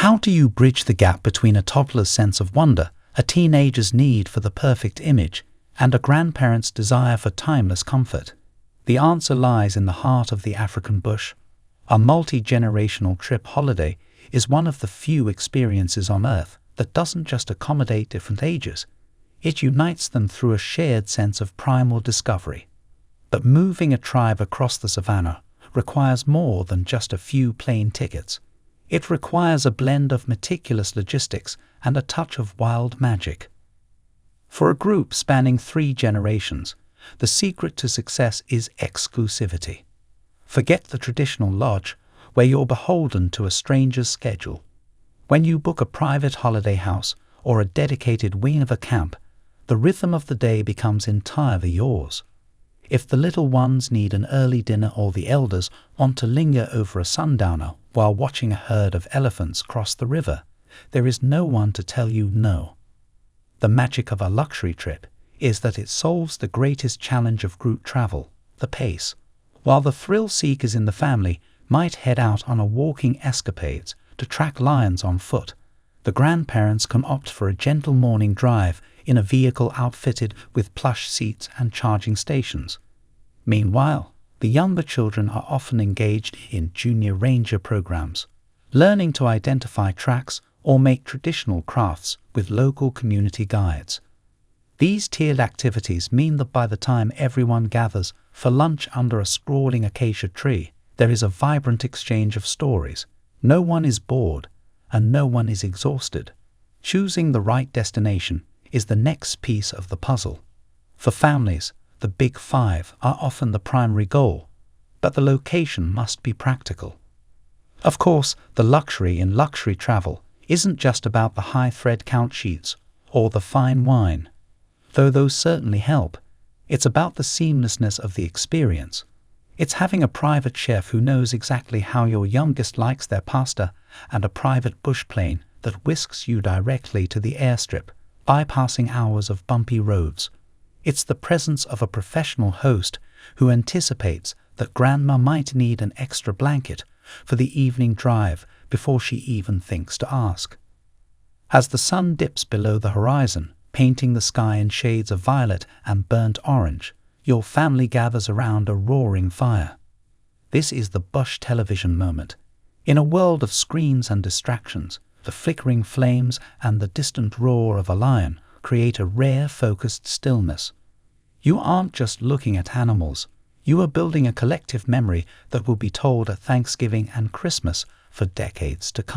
How do you bridge the gap between a toddler's sense of wonder, a teenager's need for the perfect image, and a grandparent's desire for timeless comfort? The answer lies in the heart of the African bush. A multi-generational trip holiday is one of the few experiences on Earth that doesn't just accommodate different ages. It unites them through a shared sense of primal discovery. But moving a tribe across the savannah requires more than just a few plane tickets. It requires a blend of meticulous logistics and a touch of wild magic. For a group spanning 3 generations, the secret to success is exclusivity. Forget the traditional lodge, where you're beholden to a stranger's schedule. When you book a private holiday house or a dedicated wing of a camp, the rhythm of the day becomes entirely yours. If the little ones need an early dinner or the elders want to linger over a sundowner while watching a herd of elephants cross the river, there is no one to tell you no. The magic of a luxury trip is that it solves the greatest challenge of group travel, the pace. While the thrill seekers in the family might head out on a walking escapades to track lions on foot, the grandparents can opt for a gentle morning drive in a vehicle outfitted with plush seats and charging stations. Meanwhile, the younger children are often engaged in junior ranger programs, learning to identify tracks or make traditional crafts with local community guides. These tiered activities mean that by the time everyone gathers for lunch under a sprawling acacia tree, there is a vibrant exchange of stories. No one is bored, and no one is exhausted. Choosing the right destination is the next piece of the puzzle. For families, the Big Five are often the primary goal, but the location must be practical. Of course, the luxury in luxury travel isn't just about the high thread count sheets or the fine wine, though those certainly help. It's about the seamlessness of the experience. It's having a private chef who knows exactly how your youngest likes their pasta and a private bush plane that whisks you directly to the airstrip, bypassing hours of bumpy roads. It's the presence of a professional host who anticipates that grandma might need an extra blanket for the evening drive before she even thinks to ask. As the sun dips below the horizon, painting the sky in shades of violet and burnt orange, your family gathers around a roaring fire. This is the bush television moment. In a world of screens and distractions, the flickering flames and the distant roar of a lion create a rare focused stillness. You aren't just looking at animals, you are building a collective memory that will be told at Thanksgiving and Christmas for decades to come.